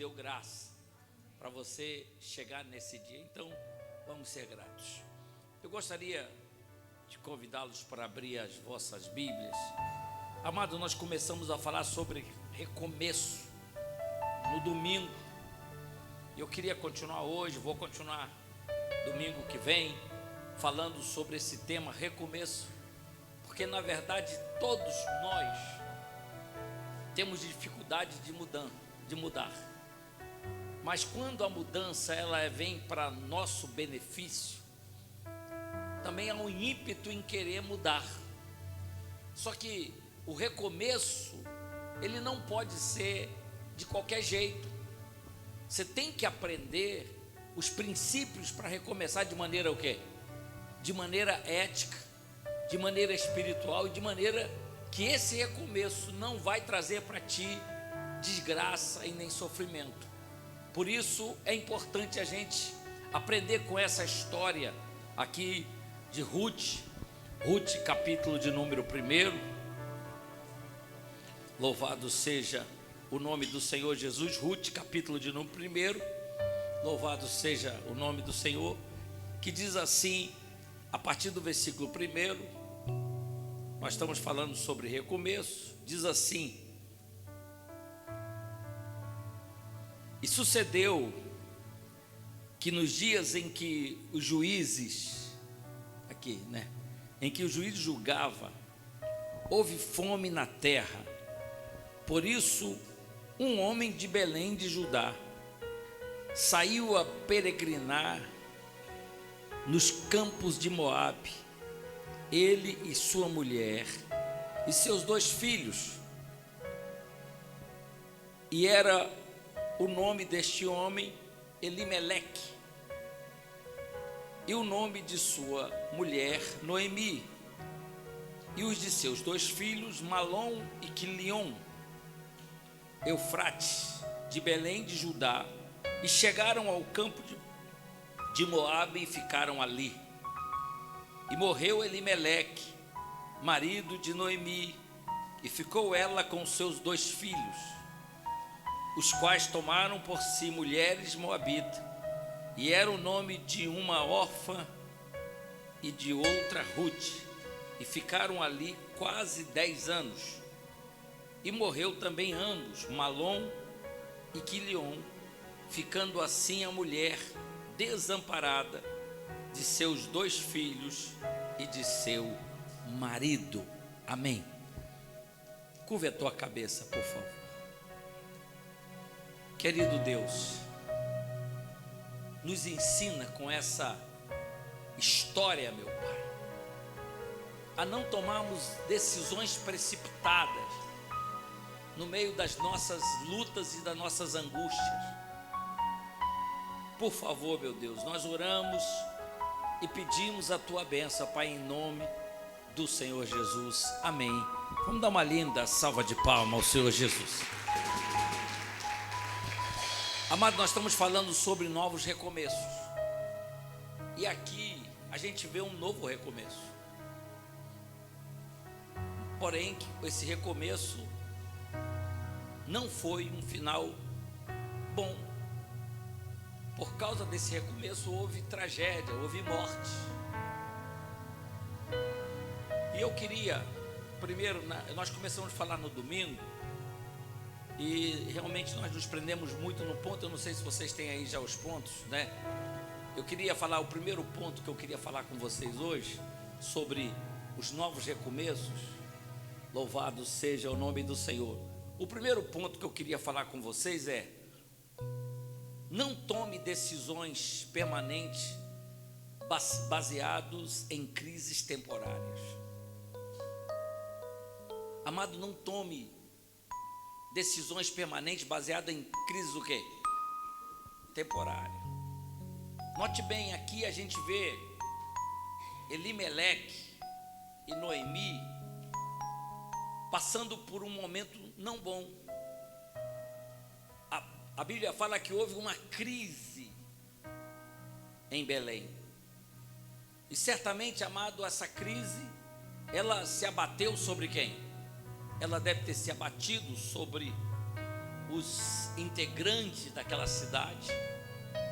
deu graça para você chegar nesse dia. Então, vamos ser gratos. Eu gostaria de convidá-los para abrir as vossas Bíblias. Amado, nós começamos a falar sobre recomeço no domingo. Eu queria continuar hoje, vou continuar domingo que vem, falando sobre esse tema, recomeço. Porque na verdade todos nós temos dificuldade de mudar. Mas quando a mudança ela vem para nosso benefício, também há um ímpeto em querer mudar. Só que o recomeço, ele não pode ser de qualquer jeito. Você tem que aprender os princípios para recomeçar de maneira o quê? De maneira ética, de maneira espiritual e de maneira que esse recomeço não vai trazer para ti desgraça e nem sofrimento. Por isso é importante a gente aprender com essa história aqui de Ruth, capítulo de número 1. Louvado seja o nome do Senhor Jesus. Ruth, capítulo de número 1. Louvado seja o nome do Senhor, que diz assim, a partir do versículo 1, nós estamos falando sobre recomeço, diz assim: e sucedeu que nos dias em que os juízes, em que o juiz julgava, houve fome na terra. Por isso, um homem de Belém de Judá saiu a peregrinar nos campos de Moabe, ele e sua mulher e seus 2 filhos. E era o nome deste homem Elimeleque, e o nome de sua mulher Noemi, e os de seus 2 filhos Malom e Quilion, Eufrates, de Belém de Judá, e chegaram ao campo de Moabe e ficaram ali. E morreu Elimeleque, marido de Noemi, e ficou ela com seus 2 filhos, os quais tomaram por si mulheres moabitas, e era o nome de uma órfã e de outra Ruth, e ficaram ali quase 10 anos. E morreu também ambos, Malom e Quilion, ficando assim a mulher desamparada de seus 2 filhos e de seu marido. Amém. Curva a tua cabeça, por favor. Querido Deus, nos ensina com essa história, meu Pai, a não tomarmos decisões precipitadas no meio das nossas lutas e das nossas angústias. Por favor, meu Deus, nós oramos e pedimos a tua bênção, Pai, em nome do Senhor Jesus. Amém. Vamos dar uma linda salva de palmas ao Senhor Jesus. Amado, nós estamos falando sobre novos recomeços. E aqui a gente vê um novo recomeço. Porém, esse recomeço não foi um final bom. Por causa desse recomeço houve tragédia, houve morte. E eu queria, primeiro, nós começamos a falar no domingo, e realmente nós nos prendemos muito no ponto. Eu não sei se vocês têm aí já os pontos, né? Eu queria falar, o primeiro ponto que eu queria falar com vocês hoje, sobre os novos recomeços. Louvado seja o nome do Senhor. O primeiro ponto que eu queria falar com vocês é: não tome decisões permanentes baseados em crises temporárias. Amado, não tome decisões permanentes baseadas em crises o quê? Temporária. Note bem, aqui a gente vê Elimeleque e Noemi passando por um momento não bom. A Bíblia fala que houve uma crise em Belém. E certamente, amado, essa crise, ela se abateu sobre quem? Ela deve ter se abatido sobre os integrantes daquela cidade.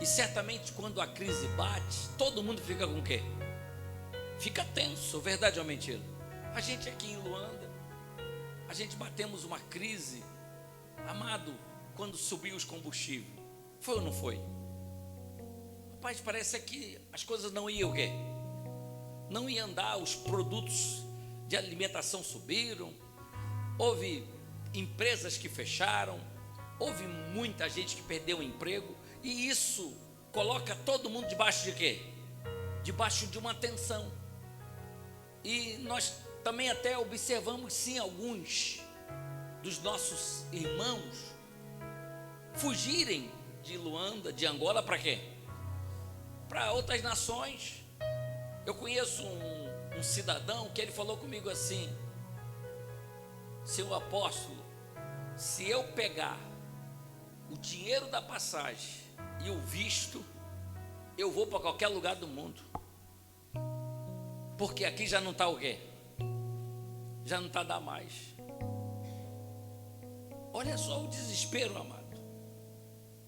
E certamente quando a crise bate, todo mundo fica com o quê? Fica tenso, verdade ou mentira? A gente aqui em Luanda, a gente batemos uma crise, amado, quando subiu os combustíveis. Foi ou não foi? Rapaz, parece que as coisas não iam o quê? Não iam andar, os produtos de alimentação subiram, houve empresas que fecharam, houve muita gente que perdeu o emprego, e isso coloca todo mundo debaixo de quê? Debaixo de uma tensão. E nós também até observamos sim alguns dos nossos irmãos fugirem de Luanda, de Angola, para quê? Para outras nações. Eu conheço um cidadão que ele falou comigo assim: seu apóstolo, se eu pegar o dinheiro da passagem e o visto, eu vou para qualquer lugar do mundo, porque aqui já não está o quê? Já não está a dar mais. Olha só o desespero, amado.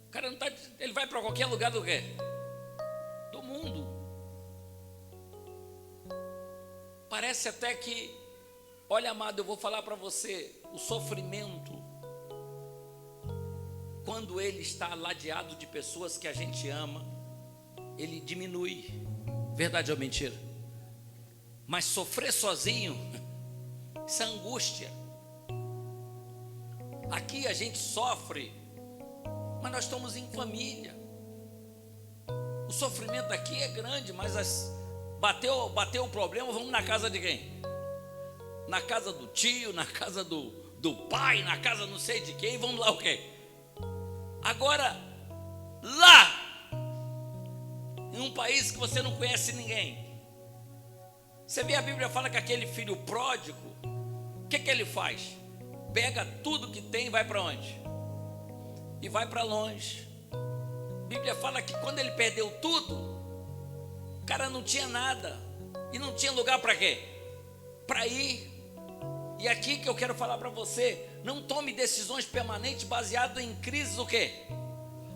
O cara não está, ele vai para qualquer lugar do quê? Do mundo. Parece até que, olha, amado, eu vou falar para você, o sofrimento, quando ele está ladeado de pessoas que a gente ama, ele diminui, verdade ou mentira? Mas sofrer sozinho, isso é angústia. Aqui a gente sofre, mas nós estamos em família. O sofrimento aqui é grande, mas bateu o problema, vamos na casa de quem? Na casa do tio, na casa do pai, na casa não sei de quem, vamos lá o quê? Agora, lá, em um país que você não conhece ninguém, você vê a Bíblia fala que aquele filho pródigo, o que ele faz? Pega tudo que tem e vai para onde? E vai para longe. A Bíblia fala que quando ele perdeu tudo, o cara não tinha nada, e não tinha lugar para quê? Para ir. E aqui que eu quero falar para você, não tome decisões permanentes baseado em crises o quê?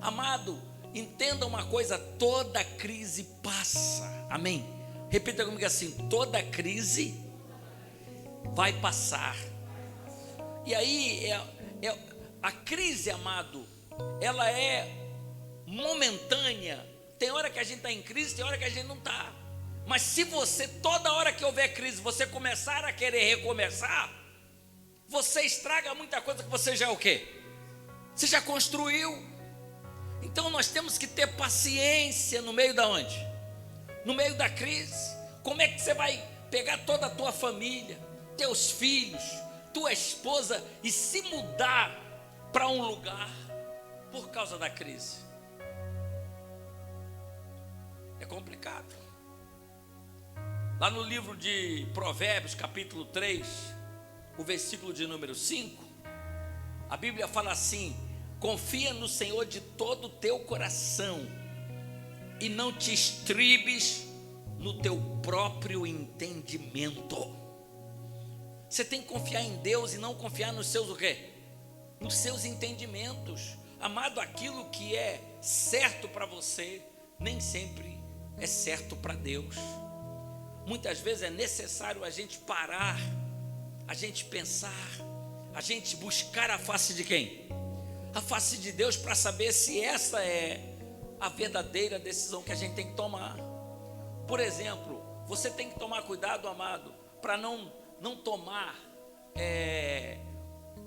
Amado, entenda uma coisa, toda crise passa. Amém? Repita comigo assim: toda crise vai passar. E aí, a crise, amado, ela é momentânea. Tem hora que a gente está em crise, tem hora que a gente não está. Mas se você, toda hora que houver crise, você começar a querer recomeçar, você estraga muita coisa que você já o quê? Você já construiu. Então nós temos que ter paciência no meio da onde? No meio da crise. Como é que você vai pegar toda a tua família, teus filhos, tua esposa e se mudar para um lugar por causa da crise? É complicado. Lá no livro de Provérbios, capítulo 3, o versículo de número 5, a Bíblia fala assim: confia no Senhor de todo o teu coração e não te estribes no teu próprio entendimento. Você tem que confiar em Deus e não confiar nos seus o quê? Nos seus entendimentos. Amado, aquilo que é certo para você nem sempre é certo para Deus. Muitas vezes é necessário a gente parar, a gente pensar, a gente buscar a face de quem? A face de Deus, para saber se essa é a verdadeira decisão que a gente tem que tomar. Por exemplo, você tem que tomar cuidado, amado, para não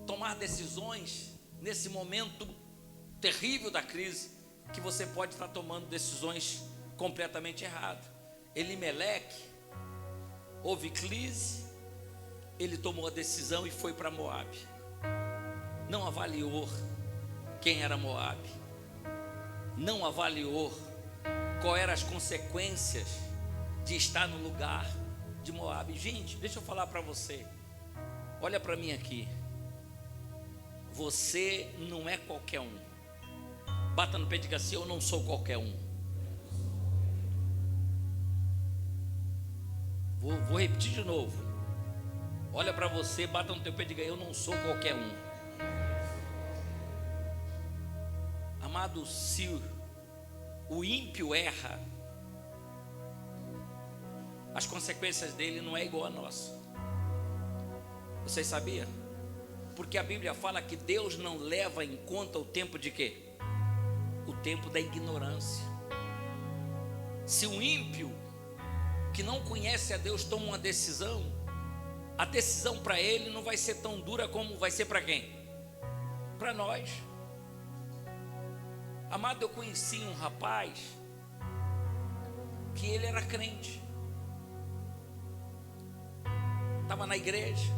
tomar decisões nesse momento terrível da crise, que você pode estar tomando decisões completamente erradas. Elimeleque, houve crise, ele tomou a decisão e foi para Moabe. Não avaliou quem era Moabe, não avaliou qual eram as consequências de estar no lugar de Moabe. Gente, deixa eu falar para você, olha para mim aqui, você não é qualquer um. Bata no pé e diga assim: eu não sou qualquer um. Vou repetir de novo. Olha para você, bata no teu pé e diga: eu não sou qualquer um. Amado, se o ímpio erra, as consequências dele não é igual a nossa. Vocês sabiam? Porque a Bíblia fala que Deus não leva em conta o tempo de quê? O tempo da ignorância. Se o ímpio que não conhece a Deus toma uma decisão, a decisão para ele não vai ser tão dura como vai ser para quem? Para nós. Amado, eu conheci um rapaz que ele era crente, estava na igreja,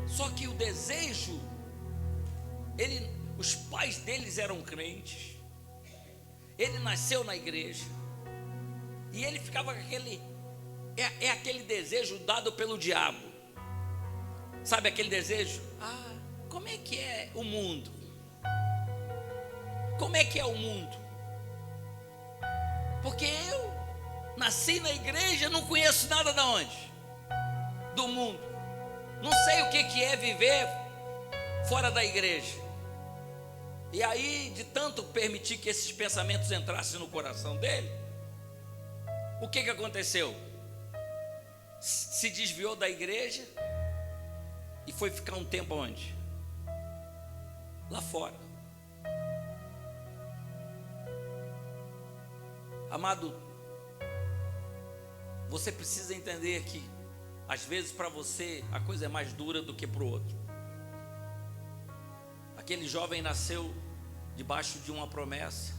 só que o desejo, os pais deles eram crentes, ele nasceu na igreja, e ele ficava com aquele, aquele desejo dado pelo diabo, sabe aquele desejo? Como é que é o mundo? Como é que é o mundo? Porque eu nasci na igreja, não conheço nada de onde? Do mundo. Não sei o que é viver fora da igreja. E aí, de tanto permitir que esses pensamentos entrassem no coração dele, o que aconteceu? Se desviou da igreja e foi ficar um tempo onde? Lá fora. Amado, você precisa entender que às vezes para você a coisa é mais dura do que para o outro. Aquele jovem nasceu debaixo de uma promessa,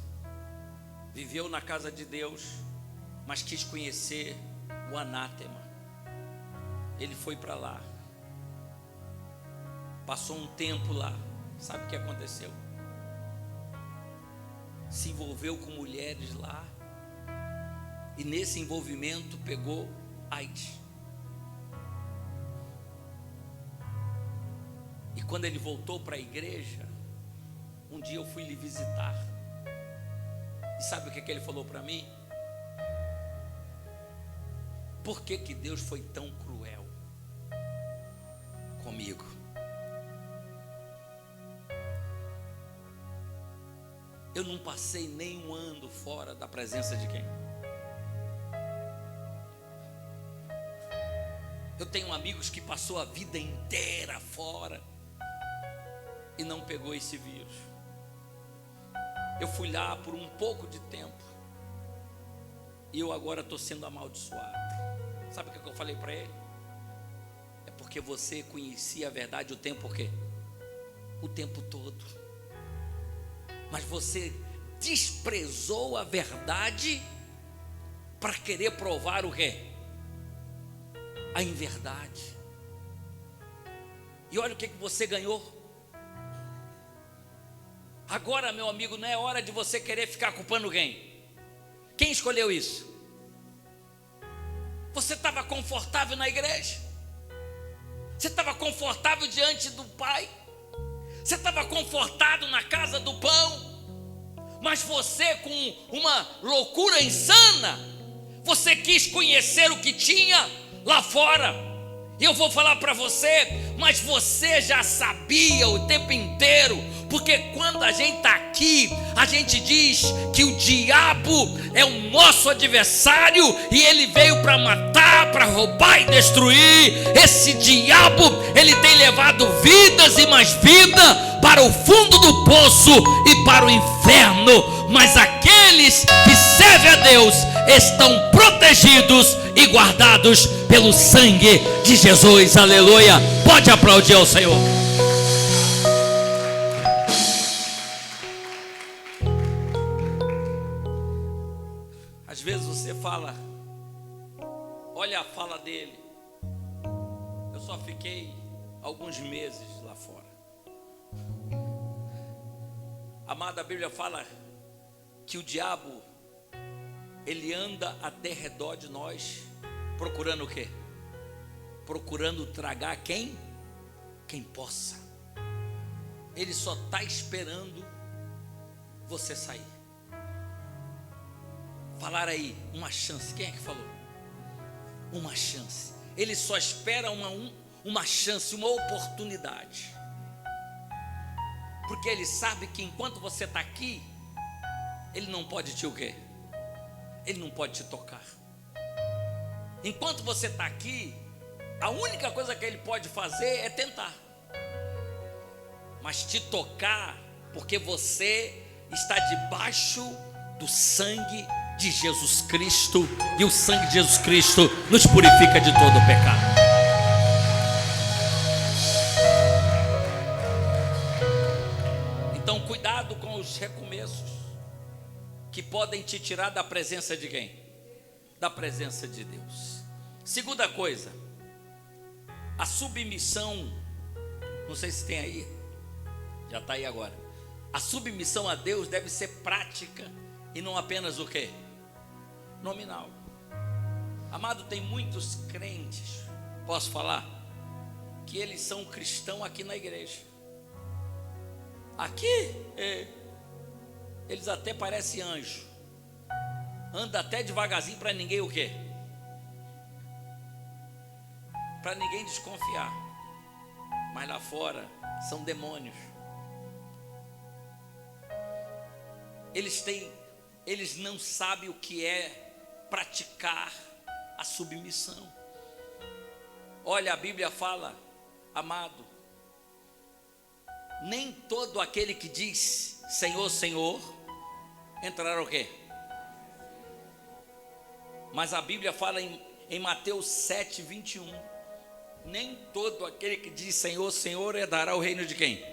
viveu na casa de Deus, mas quis conhecer o anátema. Ele foi para lá, passou um tempo lá. Sabe o que aconteceu? Se envolveu com mulheres lá, e nesse envolvimento pegou AIDS. E quando ele voltou para a igreja, um dia eu fui lhe visitar, e sabe o que ele falou para mim? Por que Deus foi tão cruel comigo? Eu não passei nem um ano fora da presença de quem? Eu tenho amigos que passou a vida inteira fora e não pegou esse vírus. Eu fui lá por um pouco de tempo e eu agora estou sendo amaldiçoado. Sabe o que eu falei para ele? É porque você conhecia a verdade o tempo quê? O tempo todo. Mas você desprezou a verdade para querer provar o quê? A inverdade. E olha o que você ganhou. Agora, meu amigo, não é hora de você querer ficar culpando quem? Quem escolheu isso? Você estava confortável na igreja? Você estava confortável diante do Pai? Você estava confortado na casa do pão, mas você, com uma loucura insana, você quis conhecer o que tinha lá fora. E eu vou falar para você, mas você já sabia o tempo inteiro, porque quando a gente está aqui, a gente diz que o diabo é o nosso adversário e ele veio para matar, para roubar e destruir. Esse diabo, ele tem levado vidas e mais vida para o fundo do poço e para o inferno, mas aqueles que servem a Deus estão protegidos e guardados pelo sangue de Jesus. Aleluia. Pode aplaudir ao Senhor. Às vezes você fala, olha a fala dele, eu só fiquei alguns meses lá fora. Amada, a Bíblia fala que o diabo, ele anda até redor de nós, procurando o quê? Procurando tragar quem possa. Ele só está esperando você sair. Falar aí, uma chance. Quem é que falou? Uma chance. Ele só espera uma chance, uma oportunidade. Porque ele sabe que enquanto você está aqui, ele não pode te o quê? Ele não pode te tocar. Enquanto você está aqui, a única coisa que ele pode fazer é tentar. Mas te tocar, porque você está debaixo do sangue de Jesus Cristo, e o sangue de Jesus Cristo nos purifica de todo o pecado. Então cuidado com os recomeços que podem te tirar da presença de quem? Da presença de Deus. Segunda coisa, a submissão, não sei se tem aí, já está aí agora. A submissão a Deus deve ser prática e não apenas o quê? Nominal. Amado, tem muitos crentes, posso falar, que eles são cristãos aqui na igreja. Aqui, eles até parecem anjo. Anda até devagarzinho para ninguém o quê? Para ninguém desconfiar. Mas lá fora são demônios. Eles não sabem o que é praticar a submissão. Olha, a Bíblia fala, amado, nem todo aquele que diz Senhor, Senhor, entrará o quê? Mas a Bíblia fala em Mateus 7:21, nem todo aquele que diz Senhor, Senhor, herdará o reino de quem?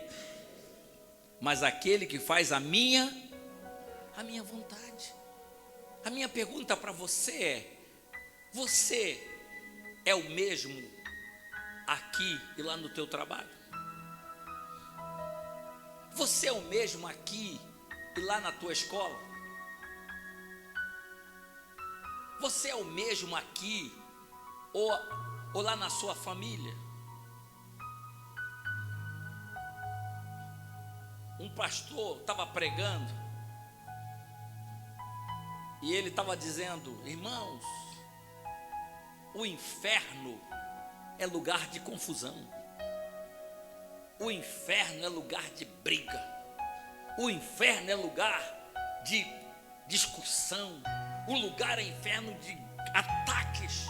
Mas aquele que faz a minha vontade. A minha pergunta para você é o mesmo aqui e lá no teu trabalho? Você é o mesmo aqui e lá na tua escola? Você é o mesmo aqui ou lá na sua família? Um pastor estava pregando e ele estava dizendo: irmãos, o inferno é lugar de confusão. O inferno é lugar de briga. O inferno é lugar de discussão. O lugar é inferno de ataques.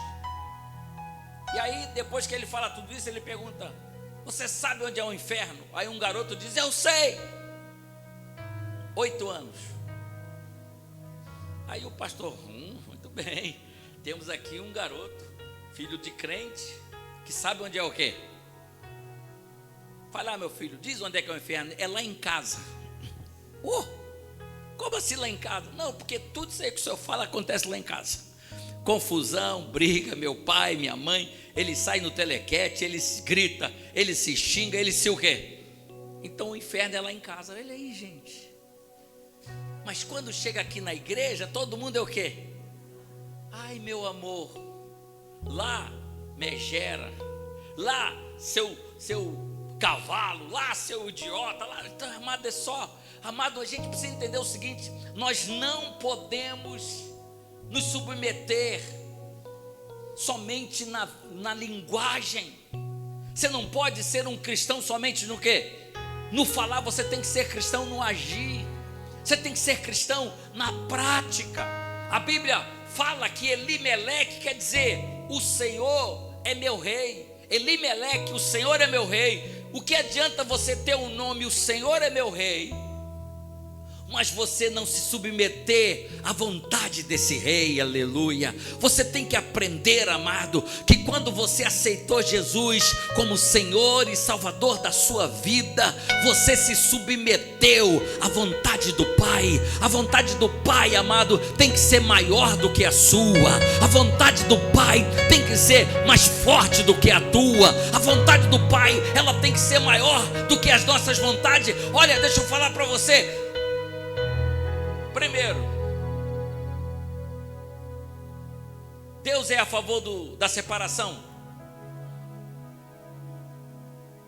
E aí, depois que ele fala tudo isso, ele pergunta: você sabe onde é o inferno? Aí um garoto diz: eu sei. 8 anos. Aí o pastor: muito bem, temos aqui um garoto, filho de crente, que sabe onde é o quê? Fala, meu filho, diz onde é que é o inferno. É lá em casa. Como assim lá em casa? Não, porque tudo isso aí que o senhor fala acontece lá em casa. Confusão, briga, meu pai, minha mãe, ele sai no telequete, ele se grita, ele se xinga, ele se o quê? Então o inferno é lá em casa. Olha aí, gente. Mas quando chega aqui na igreja, todo mundo é o quê? Ai, meu amor, lá megera, lá seu cavalo, lá seu idiota, lá. Então, amado, amado, a gente precisa entender o seguinte: nós não podemos nos submeter somente na linguagem. Você não pode ser um cristão somente no quê? No falar. Você tem que ser cristão no agir. Você tem que ser cristão na prática. A Bíblia fala que Elimeleque quer dizer: o Senhor é meu rei. Elimeleque, o Senhor é meu rei. O que adianta você ter um nome, o Senhor é meu rei, mas você não se submeter à vontade desse rei? Aleluia. Você tem que aprender, amado, que quando você aceitou Jesus como Senhor e Salvador da sua vida, você se submeteu à vontade do Pai. A vontade do Pai, amado, tem que ser maior do que a sua. A vontade do Pai tem que ser mais forte do que a tua. A vontade do Pai, ela tem que ser maior do que as nossas vontades. Olha, deixa eu falar para você. Primeiro, Deus é a favor da separação.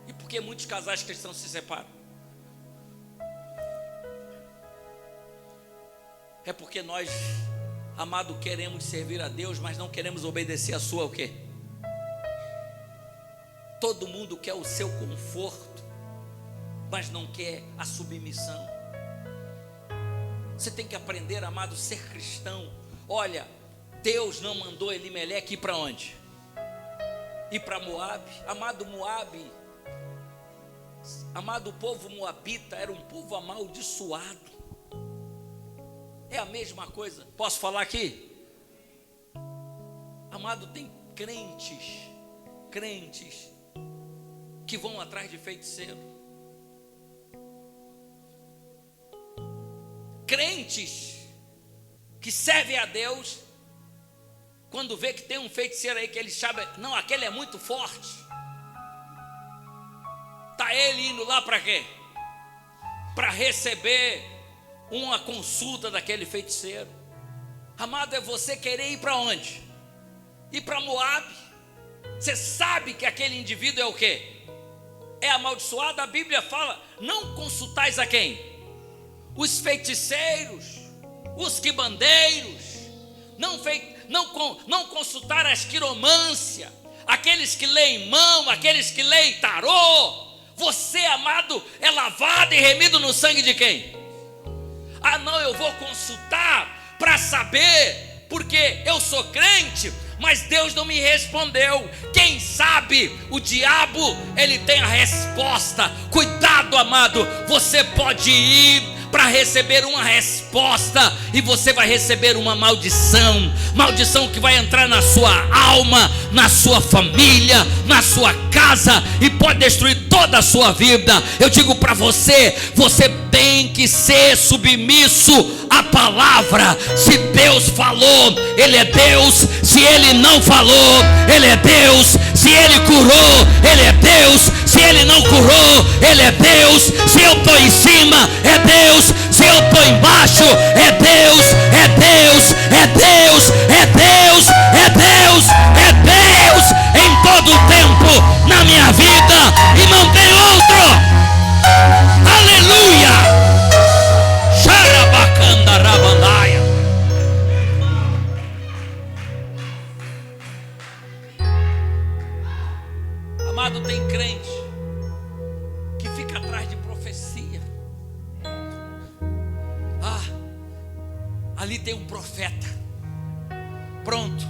E por que muitos casais cristãos se separam? É porque nós, amado, queremos servir a Deus, mas não queremos obedecer a sua o quê? Todo mundo quer o seu conforto. mas não quer a submissão. Você tem que aprender, amado, a ser cristão. Olha, Deus não mandou Elimeleque ir para onde? Ir para Moabe. Amado, Moabe, amado, o povo moabita era um povo amaldiçoado. É a mesma coisa. Posso falar aqui? Amado, tem crentes que vão atrás de feiticeiro. Crentes que servem a Deus, quando vê que tem um feiticeiro aí que ele sabe, não, aquele é muito forte, está ele indo lá para quê? Para receber uma consulta daquele feiticeiro. Amado, é você querer ir para onde? Ir para Moabe. Você sabe que aquele indivíduo é o quê? É amaldiçoado. A Bíblia fala, não consultais a quem? Os feiticeiros, os quibandeiros, não consultar as quiromância, aqueles que leem mão, aqueles que leem tarô. Você, amado, é lavado e remido no sangue de quem? Ah, não, eu vou consultar para saber, porque eu sou crente, mas Deus não me respondeu. Quem sabe o diabo, ele tem a resposta. Cuidado, amado, você pode ir para receber uma resposta e você vai receber uma maldição que vai entrar na sua alma, na sua família, na sua casa e pode destruir toda a sua vida. Eu digo para você, você tem que ser submisso à palavra. Se Deus falou, Ele é Deus. Se Ele não falou, Ele é Deus. Se Ele curou, Ele é Deus. Se Ele não curou, Ele é Deus. Se eu estou em cima, é Deus. Se eu estou embaixo, é Deus. É Deus, é Deus, é Deus, é Deus, é Deus em todo o tempo na minha vida e não tem outro. Aleluia! Xarabacanda rabandaia. Amado, tem crente que fica atrás de profecia. Ah, ali tem um profeta. Pronto.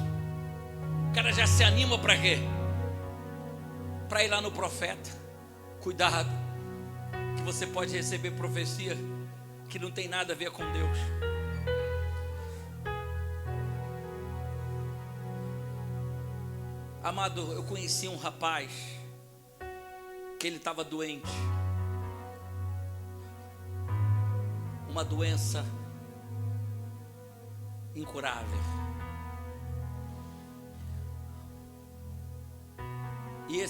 O cara já se anima para quê? Para ir lá no profeta. Cuidado, que você pode receber profecia que não tem nada a ver com Deus. Amado, eu conheci um rapaz que ele estava doente, uma doença incurável. E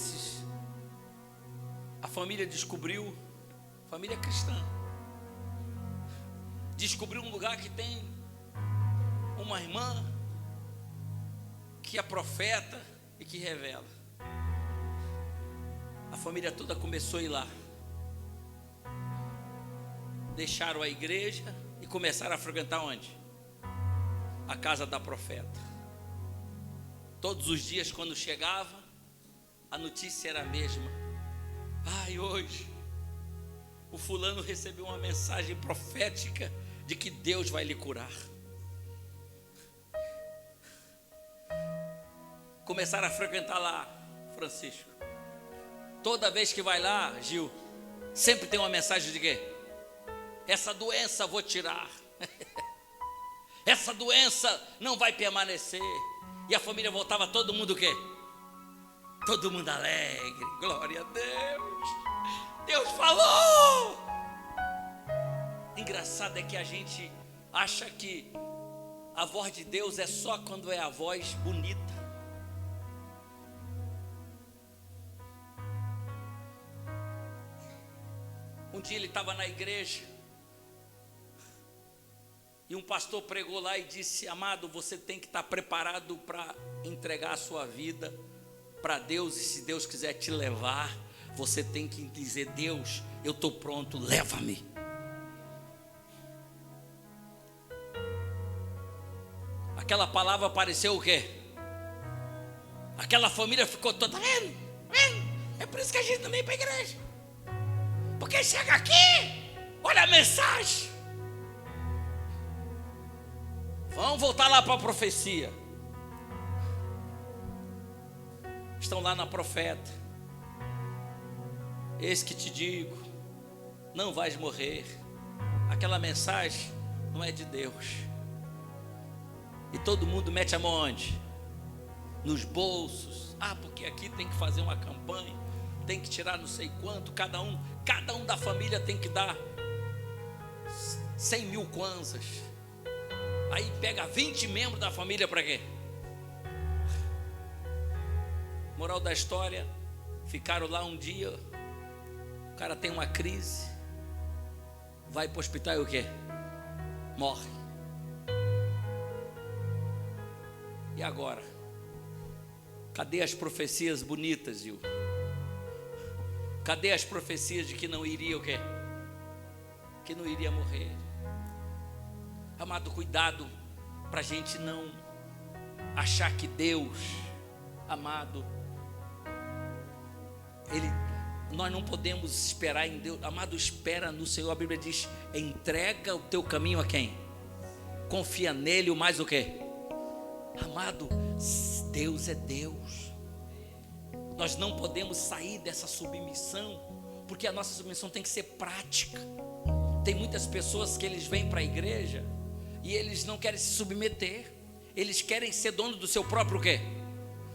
a família descobriu, família cristã, descobriu um lugar que tem uma irmã que é profeta e que revela. A família toda começou a ir lá. Deixaram a igreja e começaram a frequentar onde? A casa da profeta. Todos os dias quando chegava, a notícia era a mesma. Ai, hoje o fulano recebeu uma mensagem profética de que Deus vai lhe curar. Começaram a frequentar lá, Francisco. Toda vez que vai lá, Gil, sempre tem uma mensagem de quê? Essa doença eu vou tirar. Essa doença não vai permanecer. E a família voltava, todo mundo o quê? Todo mundo alegre. Glória a Deus. Deus falou. Engraçado é que a gente acha que a voz de Deus é só quando é a voz bonita. Um dia ele estava na igreja e um pastor pregou lá e disse: amado, você tem que estar preparado para entregar a sua vida para Deus, e se Deus quiser te levar, você tem que dizer: Deus, eu estou pronto, leva-me. Aquela palavra pareceu o quê? Aquela família ficou toda, é por isso que a gente não vem para a igreja. Porque chega aqui, olha a mensagem. Vamos voltar lá para a profecia. Estão lá na profeta. Eis que te digo, não vais morrer. Aquela mensagem não é de Deus. E todo mundo mete a mão onde? Nos bolsos. Porque aqui tem que fazer uma campanha, tem que tirar não sei quanto, cada um da família tem que dar 100 mil kwanzas. Aí pega 20 membros da família para quê? Moral da história, ficaram lá um dia, o cara tem uma crise, vai para o hospital e o quê? Morre. E agora? Cadê as profecias bonitas, Gil? Cadê as profecias de que não iria o quê? Que não iria morrer. Amado, cuidado para a gente não achar que Deus, amado, nós não podemos esperar em Deus. Amado, espera no Senhor. A Bíblia diz, entrega o teu caminho a quem? Confia nele, o mais o quê? Amado, Deus é Deus. Nós não podemos sair dessa submissão, porque a nossa submissão tem que ser prática. Tem muitas pessoas que eles vêm para a igreja e eles não querem se submeter. Eles querem ser dono do seu próprio quê?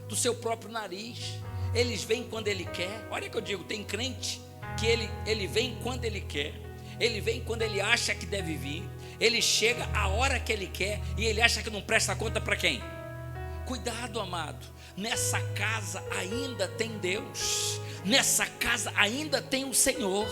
Do seu próprio nariz. Eles vêm quando ele quer. Olha que eu digo, tem crente que ele vem quando ele quer. Ele vem quando ele acha que deve vir. Ele chega a hora que ele quer e ele acha que não presta conta para quem? Cuidado, amado. Nessa casa ainda tem Deus. Nessa casa ainda tem o Senhor.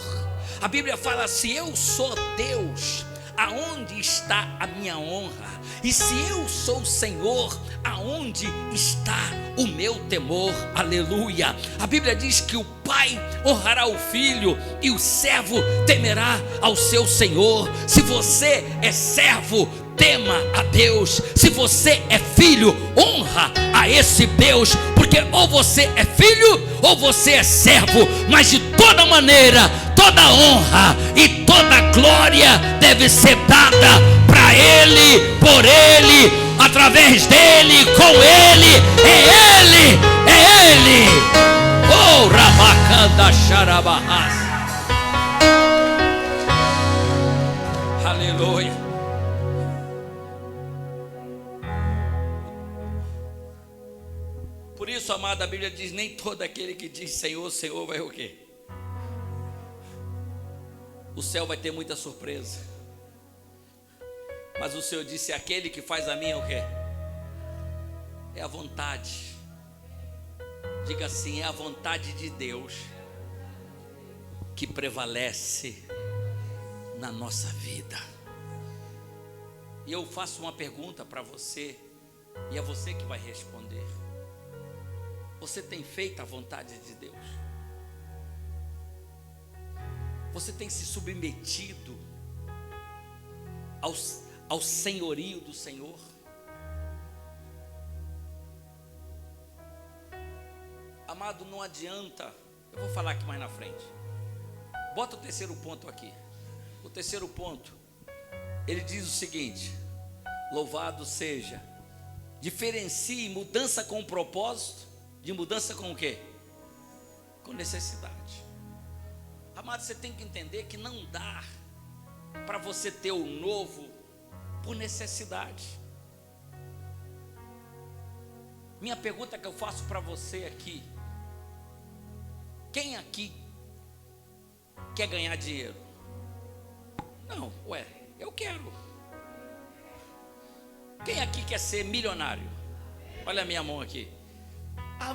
A Bíblia fala, se eu sou Deus, aonde está a minha honra? E se eu sou o Senhor, aonde está o meu temor? Aleluia. A Bíblia diz que o pai honrará o filho e o servo temerá ao seu senhor. Se você é servo, tema a Deus. Se você é filho, honra a esse Deus, porque ou você é filho ou você é servo, mas de toda maneira, toda honra e toda glória deve ser dada para Ele, por Ele, através dEle, com Ele, é Ele, é Ele. Oh, Rabacanda Xarabahas. Aleluia. Por isso, amado, a Bíblia diz, nem todo aquele que diz Senhor, Senhor vai o quê? O céu vai ter muita surpresa. Mas o Senhor disse, aquele que faz a minha o quê? É a vontade. Diga assim, é a vontade de Deus que prevalece na nossa vida. E eu faço uma pergunta para você, e é você que vai responder. Você tem feito a vontade de Deus? Você tem se submetido ao senhorio do Senhor? Amado, não adianta. Eu vou falar aqui mais na frente. Bota o terceiro ponto aqui. O terceiro ponto, ele diz o seguinte: louvado seja. Diferencie mudança com propósito de mudança com o quê? Com necessidade. Amado, você tem que entender que não dá para você ter o novo por necessidade. Minha pergunta que eu faço para você aqui: quem aqui quer ganhar dinheiro? Não, eu quero. Quem aqui quer ser milionário? Olha a minha mão aqui.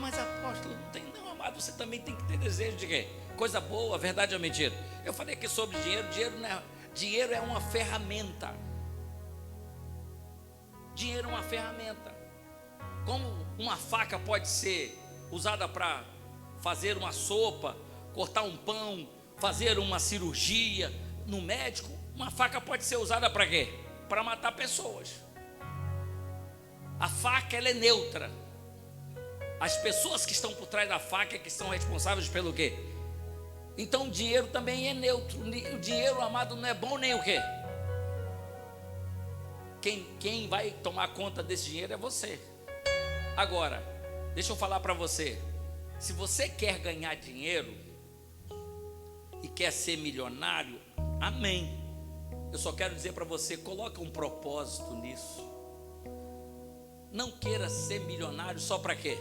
Mas apóstolo, não tem. Não, amado, você também tem que ter desejo de quê? Coisa boa, verdade ou mentira? Eu falei aqui sobre dinheiro. Dinheiro é uma ferramenta. Dinheiro é uma ferramenta. Como uma faca pode ser usada para fazer uma sopa, cortar um pão, fazer uma cirurgia no médico, uma faca pode ser usada para quê? Para matar pessoas. A faca, ela é neutra. As pessoas que estão por trás da faca é que são responsáveis pelo quê? Então o dinheiro também é neutro. O dinheiro, amado, não é bom nem o quê? Quem vai tomar conta desse dinheiro é você. Agora, deixa eu falar para você. Se você quer ganhar dinheiro e quer ser milionário, amém. Eu só quero dizer para você, coloca um propósito nisso. Não queira ser milionário só para quê?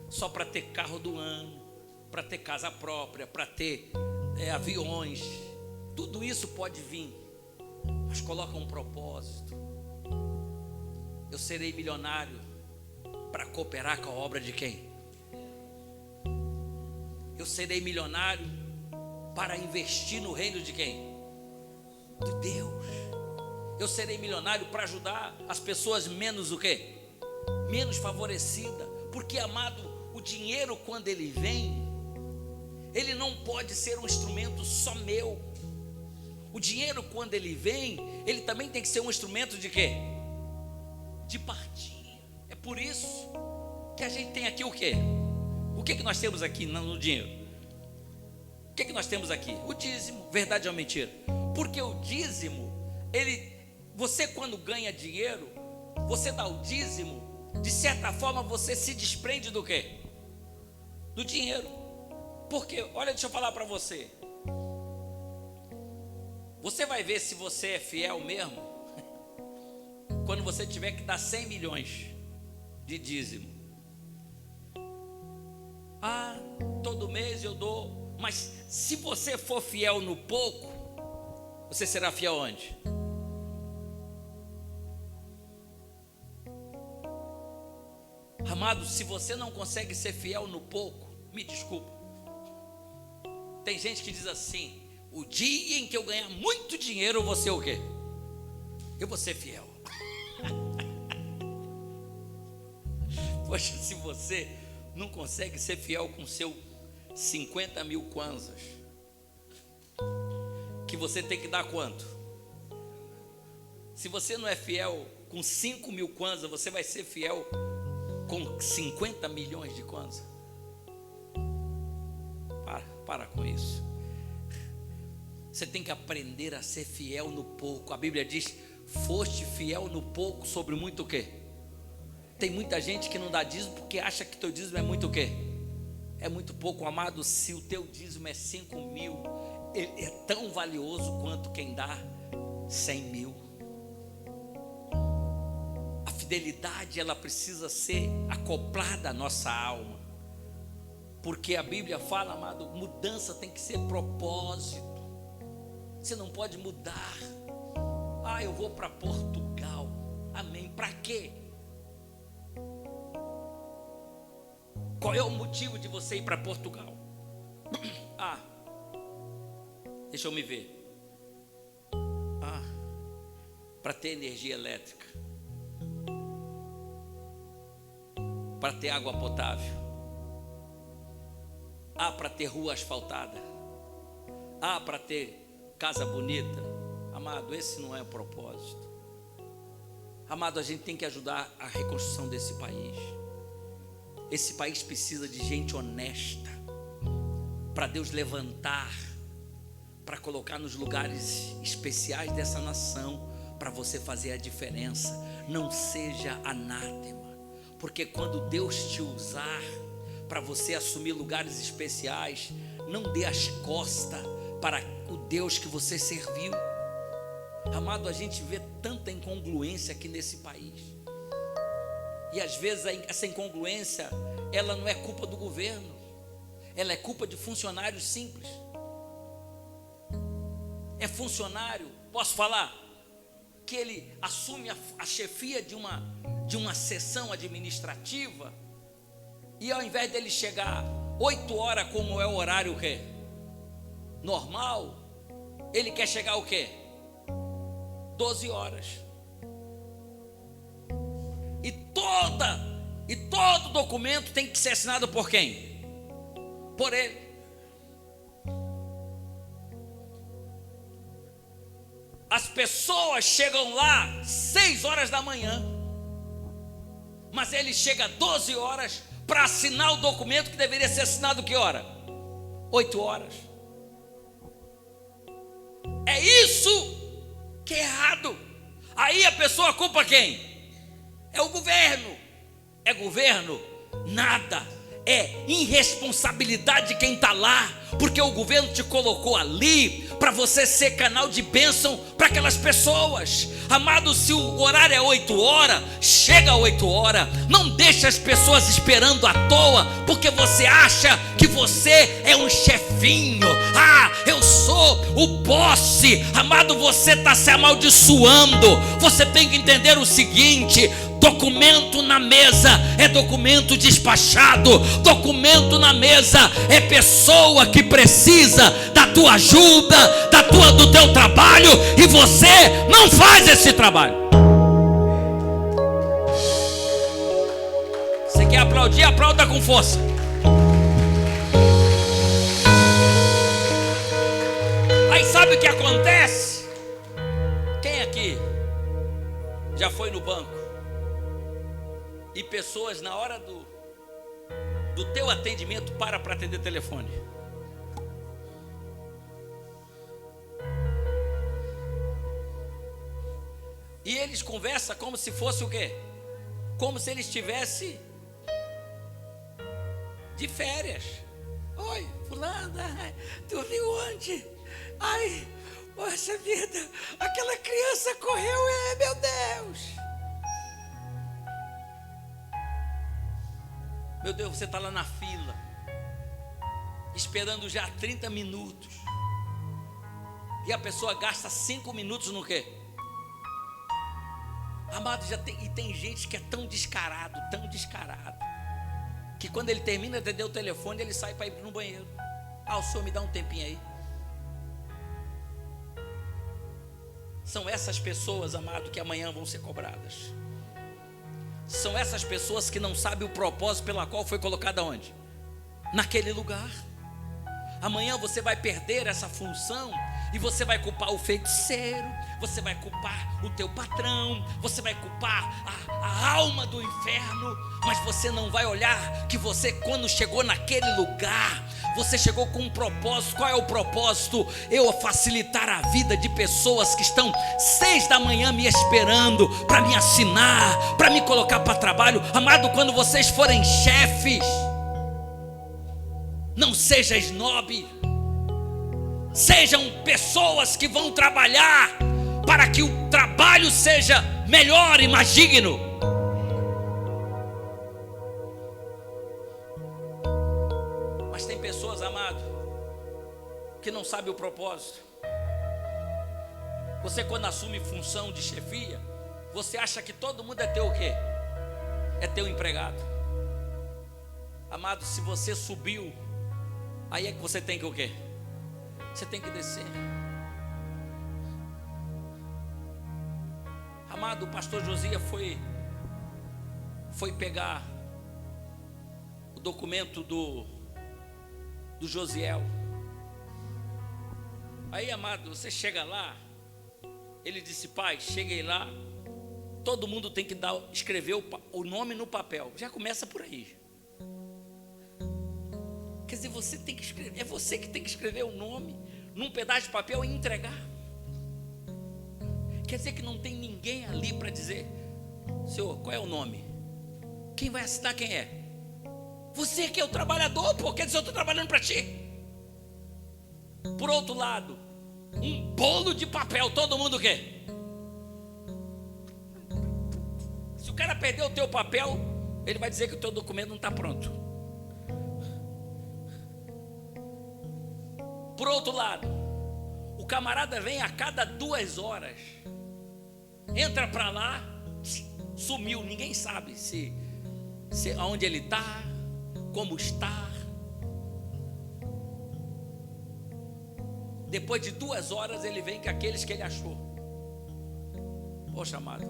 Só para ter carro do ano, para ter casa própria, para ter aviões. Tudo isso pode vir, mas coloca um propósito. Eu serei milionário para cooperar com a obra de quem? Eu serei milionário para investir no reino de quem? De Deus. Eu serei milionário para ajudar as pessoas menos o quê? Menos favorecidas. Porque, amado, o dinheiro quando ele vem, ele não pode ser um instrumento só meu. O dinheiro quando ele vem, ele também tem que ser um instrumento de quê? De partilha. É por isso que a gente tem aqui o quê? O que nós temos aqui no dinheiro? O que nós temos aqui? O dízimo. Verdade ou mentira? Porque o dízimo, você quando ganha dinheiro, você dá o dízimo, de certa forma você se desprende do quê? Do dinheiro. Porque, olha, deixa eu falar para você. Você vai ver se você é fiel mesmo quando você tiver que dar 100 milhões de dízimo. Todo mês eu dou. Mas se você for fiel no pouco, você será fiel onde? Amado, se você não consegue ser fiel no pouco, me desculpa. Tem gente que diz assim: o dia em que eu ganhar muito dinheiro, eu vou ser o quê? Eu vou ser fiel. Poxa, se você não consegue ser fiel com seu 50 mil kwanzas, que você tem que dar quanto? Se você não é fiel com 5 mil kwanzas, você vai ser fiel com 50 milhões de kwanzas? Para com isso. Você tem que aprender a ser fiel no pouco. A Bíblia diz: foste fiel no pouco, sobre muito o quê? Tem muita gente que não dá dízimo porque acha que teu dízimo é muito o quê? É muito pouco. Amado, se o teu dízimo é 5 mil, ele é tão valioso quanto quem dá 100 mil. A fidelidade, ela precisa ser acoplada à nossa alma. Porque a Bíblia fala, amado, mudança tem que ser propósito. Você não pode mudar. Eu vou para Portugal. Amém. Para quê? Qual é o motivo de você ir para Portugal? Deixa eu me ver. Para ter energia elétrica, para ter água potável, para ter rua asfaltada, para ter casa bonita. Amado, esse não é o propósito. Amado, a gente tem que ajudar a reconstrução desse país. Esse país precisa de gente honesta, para Deus levantar, para colocar nos lugares especiais dessa nação, para você fazer a diferença. Não seja anátema, porque quando Deus te usar para você assumir lugares especiais, não dê as costas para o Deus que você serviu. Amado, a gente vê tanta incongruência aqui nesse país. E às vezes essa incongruência, ela não é culpa do governo, ela é culpa de funcionários simples. É funcionário, posso falar, que ele assume a chefia de uma seção administrativa, e ao invés dele chegar 8 horas, como é o horário o quê? Normal, ele quer chegar o quê? 12 horas. E todo documento tem que ser assinado por quem? Por ele. As pessoas chegam lá 6 horas da manhã, mas ele chega 12 horas para assinar o documento que deveria ser assinado que hora? 8 horas. É isso que é errado. Aí a pessoa culpa quem? É o governo. É governo? Nada. É irresponsabilidade de quem está lá, porque o governo te colocou ali para você ser canal de bênção para aquelas pessoas. Amado, se o horário é 8 horas, chega a 8 horas. Não deixe as pessoas esperando à toa, porque você acha que você é um chefinho. Eu sou o boss. Amado, você está se amaldiçoando. Você tem que entender o seguinte: documento na mesa é documento despachado. Documento na mesa é pessoa que precisa da tua ajuda, do teu trabalho, e você não faz esse trabalho. Você quer aplaudir? Aplauda com força. Aí sabe o que acontece? Quem aqui já foi no banco e pessoas na hora do teu atendimento para atender telefone? E eles conversam como se fosse o quê? Como se eles estivessem de férias. Oi, fulana, tu viu onde? Ai, poxa vida, aquela criança correu, meu Deus. Meu Deus, você está lá na fila, esperando já 30 minutos. E a pessoa gasta 5 minutos no quê? Amado, tem gente que é tão descarado, que quando ele termina de atender o telefone, ele sai para ir no banheiro. O senhor me dá um tempinho aí. São essas pessoas, amado, que amanhã vão ser cobradas. São essas pessoas que não sabem o propósito pela qual foi colocada onde? Naquele lugar. Amanhã você vai perder essa função e você vai culpar o feiticeiro, você vai culpar o teu patrão, você vai culpar a alma do inferno, mas você não vai olhar que você, quando chegou naquele lugar, você chegou com um propósito. Qual é o propósito? Eu facilitar a vida de pessoas que estão 6 da manhã me esperando para me assinar, para me colocar para trabalho. Amado, quando vocês forem chefes, não seja snob. Sejam pessoas que vão trabalhar para que o trabalho seja melhor e mais digno. Mas tem pessoas, amado, que não sabem o propósito. Você, quando assume função de chefia, você acha que todo mundo é teu o quê? É teu empregado. Amado, se você subiu, aí é que você tem que o quê? Você tem que descer. Amado, o pastor Josias foi pegar o documento do Josiel. Aí, amado, você chega lá, ele disse: pai, cheguei lá, todo mundo tem que escrever o nome no papel. Já começa por aí. Quer dizer, você tem que escrever, é você que tem que escrever o nome num pedaço de papel e entregar. Quer dizer que não tem ninguém ali para dizer: senhor, qual é o nome? Quem vai assinar quem é? Você que é o trabalhador, pô, quer dizer, eu estou trabalhando para ti. Por outro lado, um bolo de papel, todo mundo quer. Se o cara perder o teu papel, ele vai dizer que o teu documento não está pronto. Por outro lado, o camarada vem a cada 2 horas, entra para lá, sumiu, ninguém sabe se aonde ele está, como está. Depois de 2 horas ele vem com aqueles que ele achou. Poxa, amado,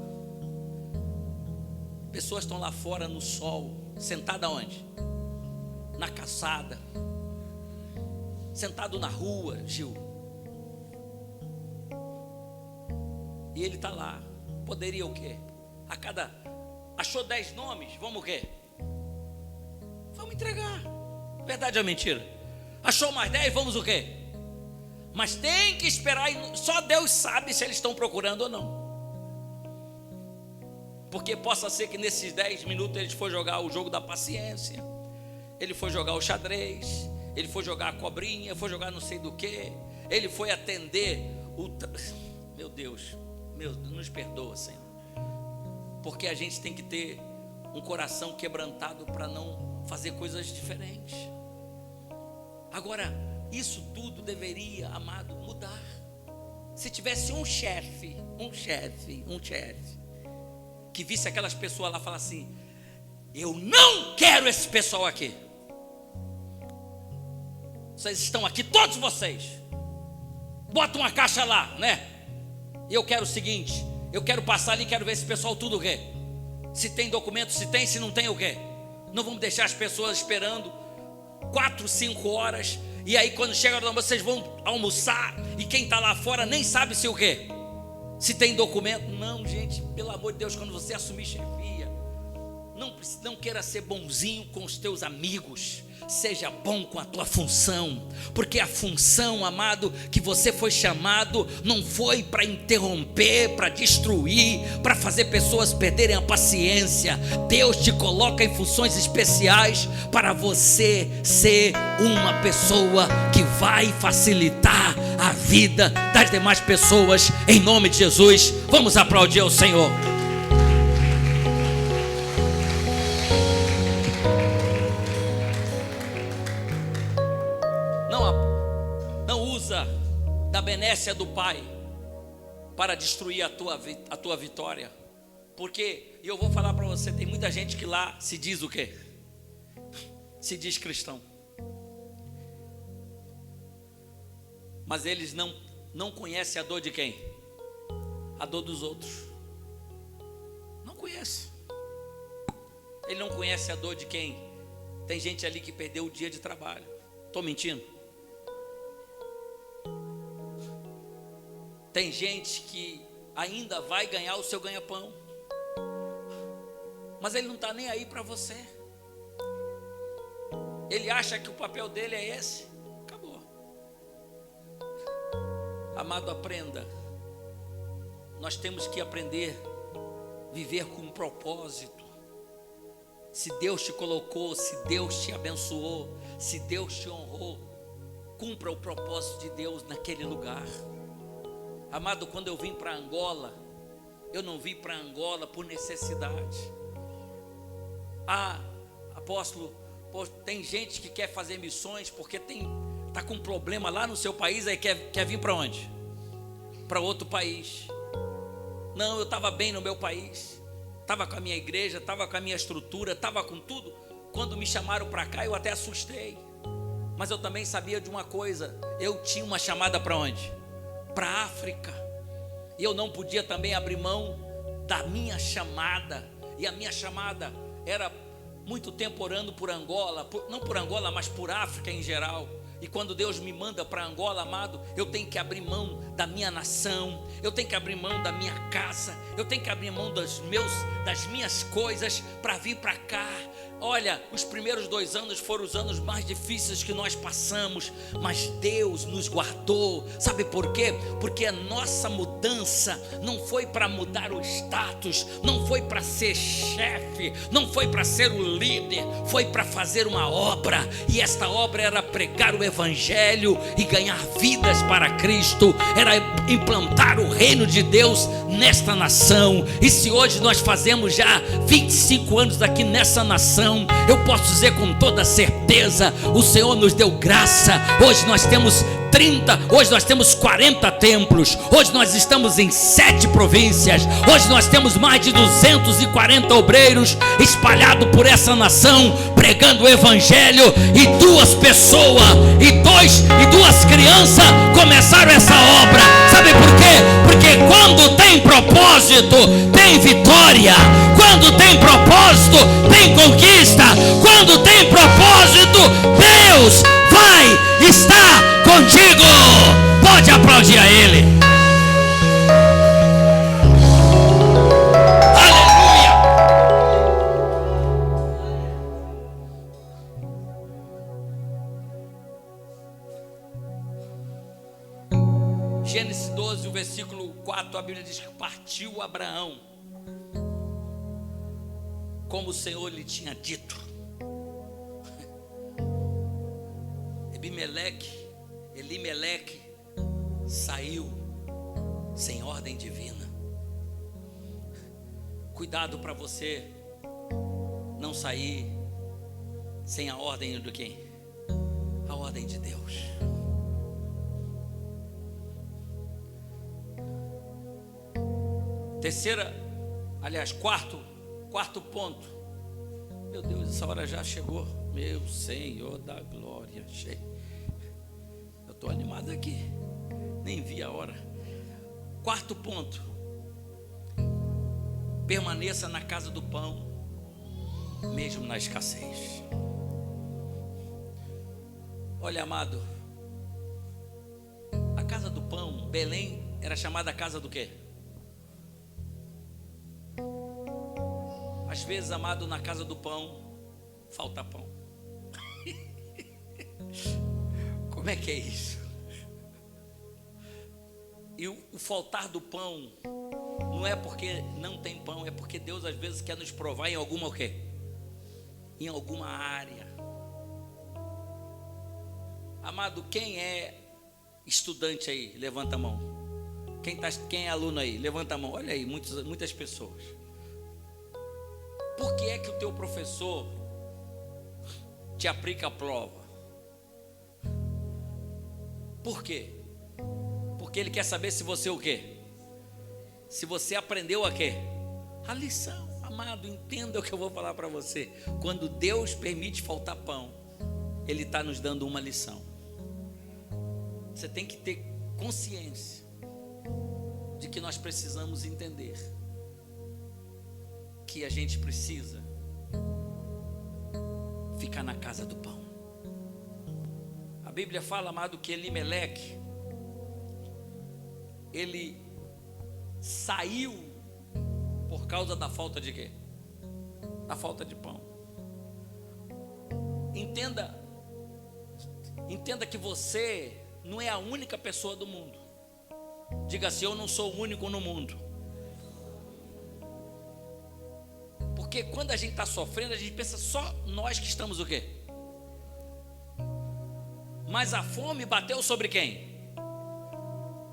pessoas estão lá fora no sol, sentadas onde? Na calçada, sentado na rua, Gil. E ele está lá. Poderia o quê? Achou 10 nomes, vamos o quê? Vamos entregar. Verdade ou mentira? Achou mais 10, vamos o quê? mas tem que esperar, e só Deus sabe se eles estão procurando ou não. Porque possa ser que nesses 10 minutos eles for jogar o jogo da paciência, ele foi jogar o xadrez, ele foi jogar a cobrinha, foi jogar não sei do que, ele foi atender o... Meu Deus, nos perdoa, Senhor, porque a gente tem que ter um coração quebrantado para não fazer coisas diferentes. Agora, isso tudo deveria, amado, mudar. Se tivesse um chefe que visse aquelas pessoas lá e falasse assim: eu não quero esse pessoal aqui, vocês estão aqui, todos vocês, bota uma caixa lá, né? E eu quero o seguinte, eu quero passar ali, quero ver esse pessoal tudo o quê? Se tem documento, se tem, se não tem o quê? Não vamos deixar as pessoas esperando 4, 5 horas, e aí quando chega vocês vão almoçar, e quem está lá fora nem sabe se o quê? Se tem documento. Não, gente, pelo amor de Deus, quando você assumir chefia, não queira ser bonzinho com os teus amigos, seja bom com a tua função, porque a função, amado, que você foi chamado, não foi para interromper, para destruir, para fazer pessoas perderem a paciência. Deus te coloca em funções especiais para você ser uma pessoa que vai facilitar a vida das demais pessoas, em nome de Jesus. Vamos aplaudir ao Senhor. Não usa da benécia do Pai para destruir a tua vitória, porque, e eu vou falar para você, tem muita gente que lá se diz o quê? Se diz cristão, mas eles não conhecem a dor de quem? A dor dos outros. Não conhece. Ele não conhece a dor de quem? Tem gente ali que perdeu o dia de trabalho. Estou mentindo? Tem gente que ainda vai ganhar o seu ganha-pão, mas ele não está nem aí para você. Ele acha que o papel dele é esse. Acabou. Amado, aprenda. Nós temos que aprender a viver com um propósito. Se Deus te colocou, se Deus te abençoou, se Deus te honrou, cumpra o propósito de Deus naquele lugar. Amado, quando eu vim para Angola, eu não vim para Angola por necessidade. Apóstolo, tem gente que quer fazer missões porque está com um problema lá no seu país, aí quer vir para onde? Para outro país. Não, eu estava bem no meu país, estava com a minha igreja, estava com a minha estrutura, estava com tudo. Quando me chamaram para cá, eu até assustei, mas eu também sabia de uma coisa: eu tinha uma chamada para onde? Para a África, e eu não podia também abrir mão da minha chamada. E a minha chamada era muito tempo orando por Angola, não por Angola, mas por África em geral. E quando Deus me manda para Angola, amado, eu tenho que abrir mão da minha nação, eu tenho que abrir mão da minha casa, eu tenho que abrir mão das minhas coisas para vir para cá. Olha, os primeiros 2 anos foram os anos mais difíceis que nós passamos, mas Deus nos guardou. Sabe por quê? Porque a nossa mudança não foi para mudar o status, não foi para ser chefe, não foi para ser o líder, foi para fazer uma obra. E esta obra era pregar o Evangelho e ganhar vidas para Cristo, era implantar o reino de Deus nesta nação. E se hoje nós fazemos já 25 anos aqui nessa nação, eu posso dizer com toda certeza, o Senhor nos deu graça. Hoje nós temos 30, hoje nós temos 40 templos, hoje nós estamos em 7 províncias, hoje nós temos mais de 240 obreiros espalhados por essa nação, pregando o Evangelho, e 2 pessoas e 2 crianças começaram essa obra. Sabe por quê? Porque quando tem propósito, tem vitória. Quando tem propósito, tem conquista. Quando tem propósito, Deus vai estar contigo. Pode aplaudir a Ele. Aleluia. versículo 4, a Bíblia diz que partiu Abraão, como o Senhor lhe tinha dito. Elimeleque saiu sem ordem divina. Cuidado para você não sair sem a ordem de quem? A ordem de Deus. Quarto ponto. Meu Deus, essa hora já chegou. Meu Senhor da glória. Eu estou animado aqui. Nem vi a hora. Quarto ponto. Permaneça na casa do pão, mesmo na escassez. Olha, amado, a casa do pão, Belém, era chamada casa do quê? Às vezes, amado, na casa do pão falta pão. Como é que é isso? E o faltar do pão não é porque não tem pão, é porque Deus às vezes quer nos provar em alguma o quê? Em alguma área. Amado, quem é estudante aí? Levanta a mão. Quem é aluno aí? Levanta a mão. Olha aí, muitas pessoas. Por que é que o teu professor te aplica a prova? Por quê? Porque ele quer saber se você o quê? Se você aprendeu a quê? A lição. Amado, entenda o que eu vou falar para você. Quando Deus permite faltar pão, Ele está nos dando uma lição. Você tem que ter consciência de que nós precisamos entender que a gente precisa ficar na casa do pão. A Bíblia fala, amado, que Elimeleque, ele saiu por causa da falta de quê? Da falta de pão. Entenda que você não é a única pessoa do mundo. Diga assim: eu não sou o único no mundo. Porque quando a gente está sofrendo, a gente pensa só nós que estamos o quê? Mas a fome bateu sobre quem?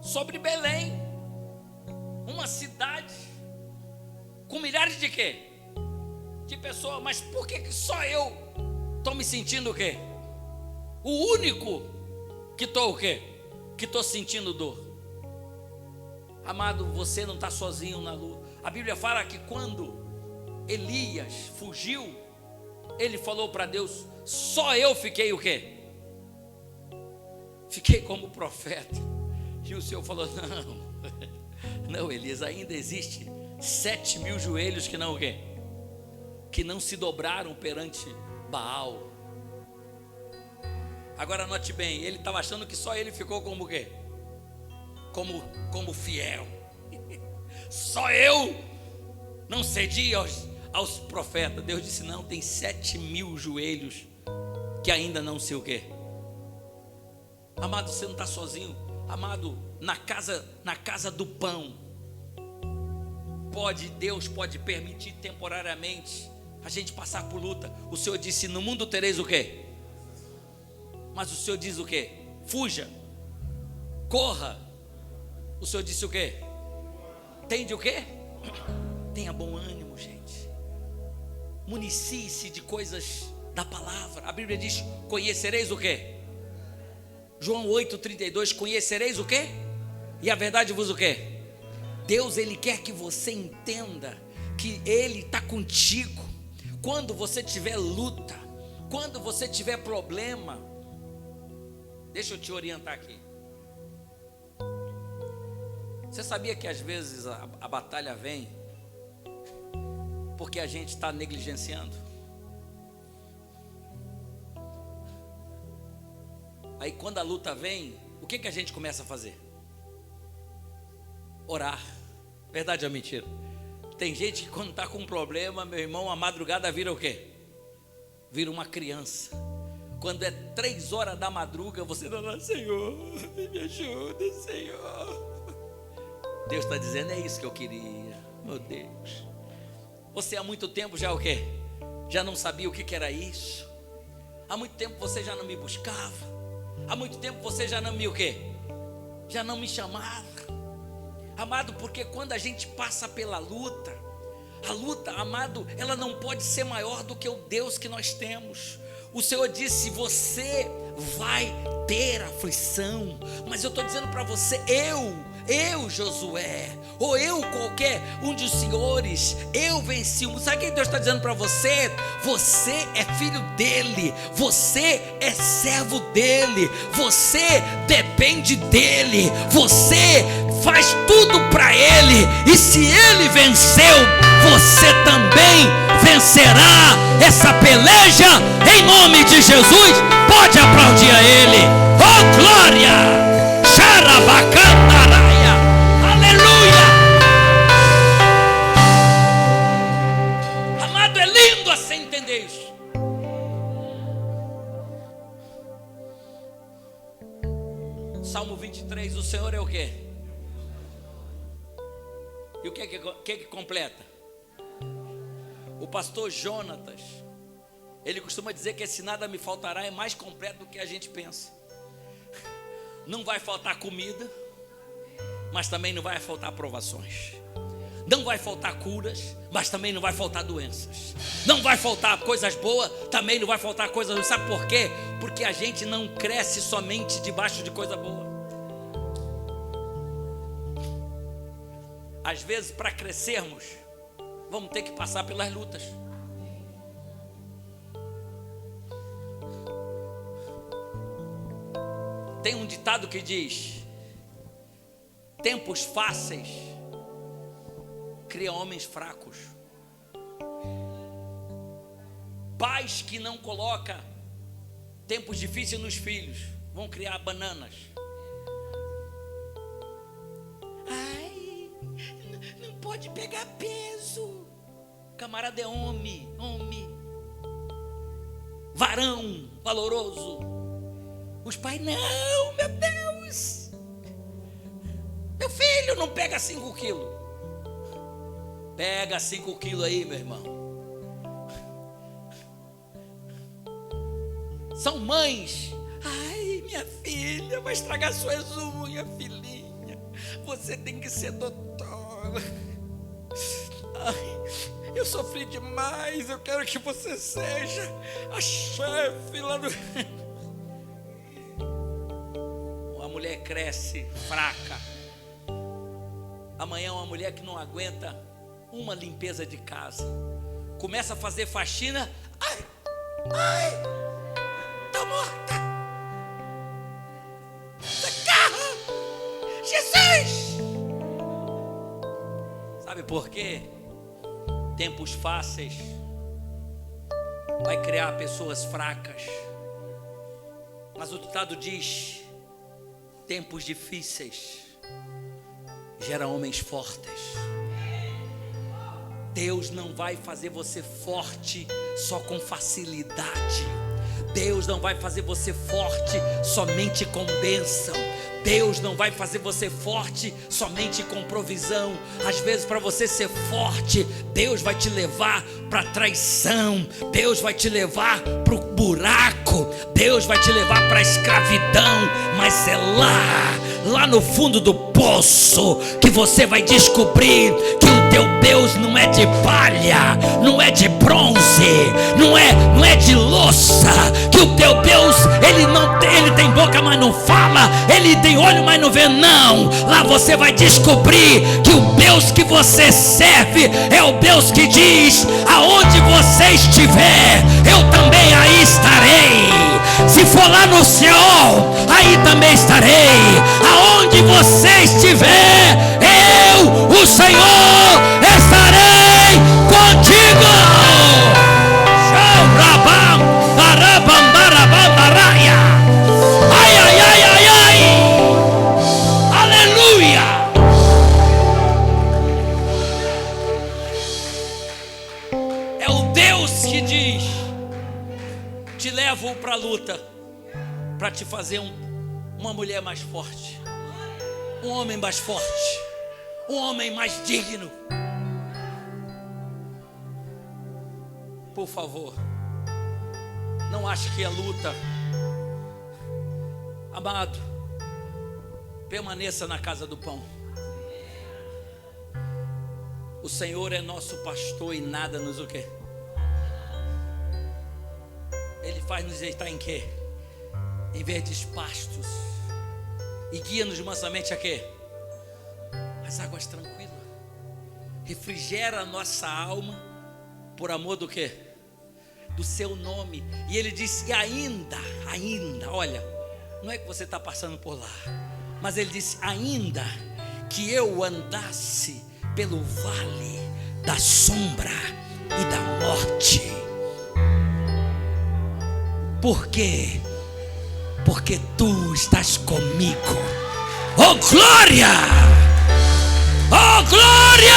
Sobre Belém, uma cidade com milhares de quê? De pessoas. Mas por que só eu estou me sentindo o quê? O único que estou o quê? Que estou sentindo dor. Amado, você não está sozinho na luta. A Bíblia fala que quando Elias fugiu, ele falou para Deus: só eu fiquei o quê? Fiquei como profeta. E o Senhor falou: não, Elias, ainda existe 7.000 joelhos que não o quê? Que não se dobraram perante Baal. Agora note bem, ele estava achando que só ele ficou como o quê? Como fiel. Só eu não cedi aos profetas. Deus disse: não, tem 7.000 joelhos que ainda não sei o quê. Amado, você não está sozinho. Amado, na casa do pão, Deus pode permitir temporariamente a gente passar por luta. O Senhor disse: no mundo tereis o quê? Mas o Senhor diz o quê? Fuja, corra. O Senhor disse o quê? Tende o quê? Tenha bom ânimo, gente. Municie-se de coisas da palavra. A Bíblia diz: conhecereis o quê? João 8,32, conhecereis o quê? E a verdade vos o quê? Deus, Ele quer que você entenda que Ele está contigo. Quando você tiver luta, quando você tiver problema, deixa eu te orientar aqui. Você sabia que às vezes a batalha vem porque a gente está negligenciando? Aí quando a luta vem, o que a gente começa a fazer? Orar. Verdade ou mentira? Tem gente que quando está com um problema, meu irmão, a madrugada vira o quê? Vira uma criança. Quando é 3 horas da madruga, você fala: Senhor, me ajuda, Senhor. Deus está dizendo, é isso que eu queria. Meu Deus. Você há muito tempo já o quê? Já não sabia o que era isso. Há muito tempo você já não me buscava. Há muito tempo você já não me o quê? Já não me chamava. Amado, porque quando a gente passa pela luta, a luta, amado, ela não pode ser maior do que o Deus que nós temos. O Senhor disse, você vai ter aflição, mas eu estou dizendo para você, eu Josué, ou eu qualquer um dos senhores, eu venci. Sabe o que Deus está dizendo para você? Você é filho dele, você é servo dele, você depende dele, você faz tudo para ele, e se ele venceu, você também vencerá essa peleja em nome de Jesus. Pode aplaudir a ele. Oh glória! Xarabacandaraia! Aleluia! Amado, é lindo assim entender isso. Salmo 23, o Senhor é o quê? E o que completa? O pastor Jonatas, ele costuma dizer que esse nada me faltará é mais completo do que a gente pensa. Não vai faltar comida, mas também não vai faltar provações. Não vai faltar curas, mas também não vai faltar doenças. Não vai faltar coisas boas, também não vai faltar coisas ruins. Sabe por quê? Porque a gente não cresce somente debaixo de coisa boa. Às vezes, para crescermos, vamos ter que passar pelas lutas. Tem um ditado que diz: tempos fáceis criam homens fracos. Pais que não colocam tempos difíceis nos filhos vão criar bananas. Ai, não pode pegar peso. Camarada é homem, varão, valoroso. Os pais, não, meu Deus, meu filho não pega 5 quilos. Pega 5 quilos aí, meu irmão. São mães, ai, minha filha vai estragar suas unhas, filhinha, você tem que ser doutora. Ai, eu sofri demais, eu quero que você seja a chefe lá do... A mulher cresce fraca. Amanhã uma mulher que não aguenta uma limpeza de casa, começa a fazer faxina, ai, tô morta, socorro, Jesus. Sabe por quê? Tempos fáceis vai criar pessoas fracas, mas o ditado diz: tempos difíceis geram homens fortes. Deus não vai fazer você forte só com facilidade. Deus não vai fazer você forte somente com bênção. Deus não vai fazer você forte somente com provisão. Às vezes, para você ser forte, Deus vai te levar para traição, Deus vai te levar para o buraco, Deus vai te levar para a escravidão. Mas é lá no fundo do poço que você vai descobrir que o teu Deus não é de palha, não é de bronze, não é de louça. Que o teu Deus, ele tem boca, mas não fala, ele tem olho, mas não vê, não. Lá você vai descobrir que o Deus que você serve é o Deus que diz: aonde você estiver, eu também aí estarei. Se for lá no céu, aí também estarei. Aonde você estiver, eu, o Senhor, estarei contigo. Ai, ai, ai, ai, ai. Aleluia. É o Deus que diz: te levo para a luta, para te fazer uma mulher mais forte, um homem mais forte, um homem mais digno. Por favor, não ache que é luta. Amado, permaneça na casa do pão. O Senhor é nosso pastor e nada nos o quê? Ele faz nos deitar em quê? Em verdes pastos. E guia-nos mansamente a quê? As águas tranquilas. Refrigera a nossa alma por amor do quê? Do seu nome. E ele disse, e ainda, olha, não é que você está passando por lá, mas ele disse, ainda que eu andasse pelo vale da sombra e da morte. Por quê? Porque tu estás comigo. Oh glória! Oh glória!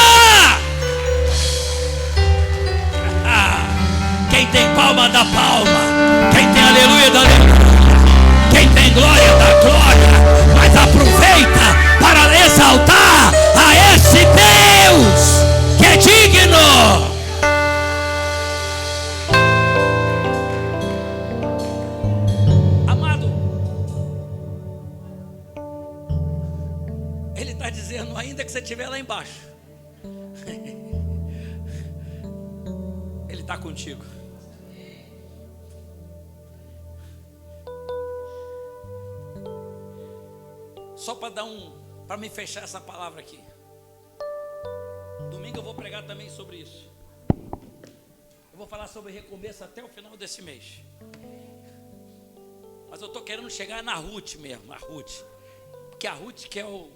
Quem tem palma dá palma. Quem tem aleluia dá aleluia. Quem tem glória dá glória. Mas aproveita para exaltar a esse Deus que é digno. Amado, ele está dizendo, ainda que você estiver lá embaixo, ele está contigo. Só para me fechar essa palavra aqui. Domingo eu vou pregar também sobre isso. Eu vou falar sobre recomeço até o final desse mês. Mas eu estou querendo chegar na Ruth mesmo, a Ruth. Porque a Ruth que é o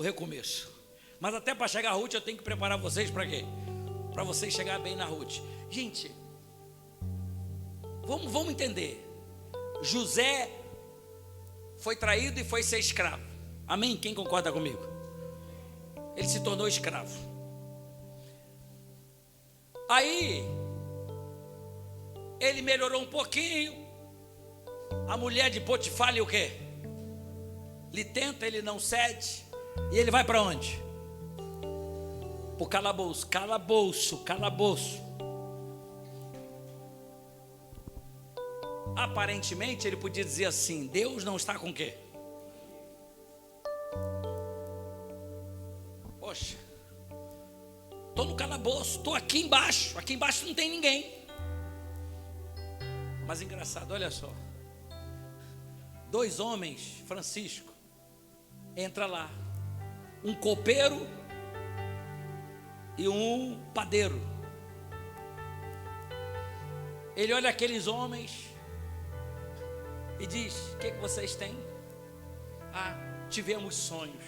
recomeço. Mas até para chegar a Ruth eu tenho que preparar vocês para quê? Para vocês chegar bem na Ruth. Gente, vamos entender. José foi traído e foi ser escravo. Amém? Quem concorda comigo? Ele se tornou escravo. Aí ele melhorou um pouquinho. A mulher de Potifar o quê? Ele tenta, ele não cede. E ele vai para onde? Para o calabouço. Calabouço. Aparentemente ele podia dizer assim, Deus não está com o quê? Poxa, estou no calabouço, estou aqui embaixo não tem ninguém. Mas engraçado, olha só, 2 homens, Francisco, entra lá, um copeiro e um padeiro. Ele olha aqueles homens e diz, o que vocês têm? Tivemos sonhos.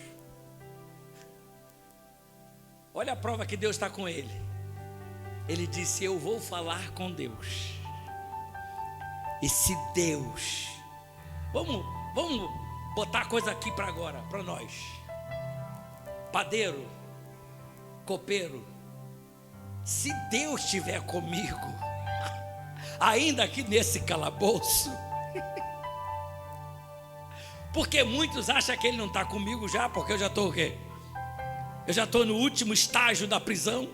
Olha a prova que Deus está com ele. Ele disse, eu vou falar com Deus. E se Deus, vamos botar a coisa aqui para agora, para nós. Padeiro, copeiro, se Deus estiver comigo, ainda aqui nesse calabouço, porque muitos acham que ele não está comigo já, porque eu já estou o quê? Eu já estou no último estágio da prisão.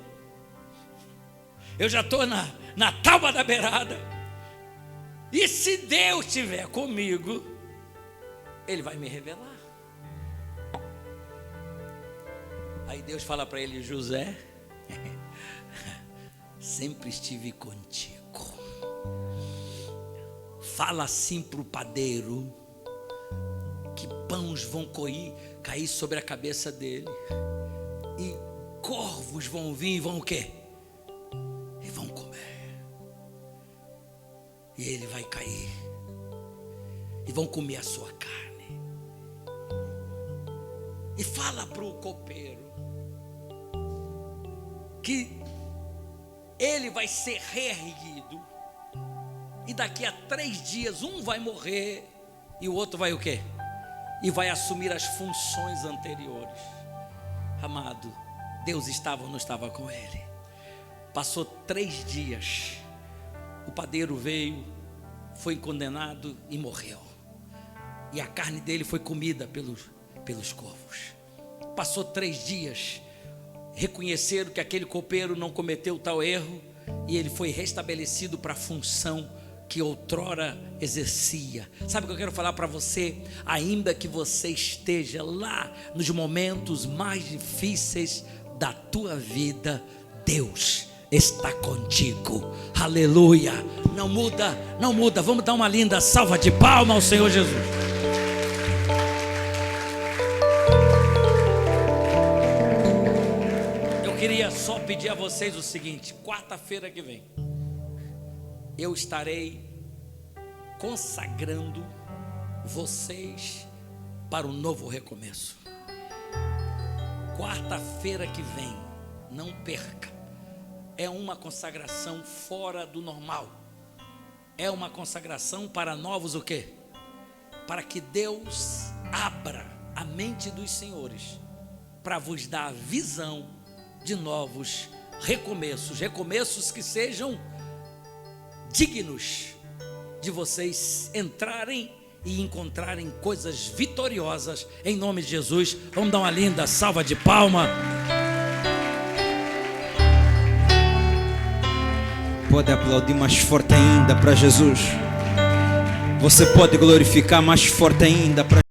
Eu já estou na tábua da beirada. E se Deus estiver comigo, Ele vai me revelar. Aí Deus fala para ele, José, sempre estive contigo. Fala assim para o padeiro, que pães vão cair sobre a cabeça dele. E corvos vão vir e vão o quê? E vão comer. E ele vai cair. E vão comer a sua carne. E fala para o copeiro que ele vai ser reerguido. E daqui a 3 dias um vai morrer e o outro vai o quê? E vai assumir as funções anteriores. Amado, Deus estava ou não estava com ele? Passou 3 dias. O padeiro veio, foi condenado e morreu. E a carne dele foi comida pelos corvos. Passou 3 dias. reconheceram que aquele copeiro não cometeu tal erro e ele foi restabelecido para a função que outrora exercia. Sabe o que eu quero falar para você? Ainda que você esteja lá nos momentos mais difíceis da tua vida, Deus está contigo. Aleluia. Não muda, não muda. Vamos dar uma linda salva de palmas ao Senhor Jesus. Eu queria só pedir a vocês o seguinte: quarta-feira que vem eu estarei consagrando vocês para um novo recomeço. Quarta-feira que vem, não perca. É uma consagração fora do normal. É uma consagração para novos o quê? Para que Deus abra a mente dos senhores para vos dar a visão de novos recomeços. Recomeços que sejam dignos de vocês entrarem e encontrarem coisas vitoriosas em nome de Jesus. Vamos dar uma linda salva de palma. Pode aplaudir mais forte ainda para Jesus. Você pode glorificar mais forte ainda para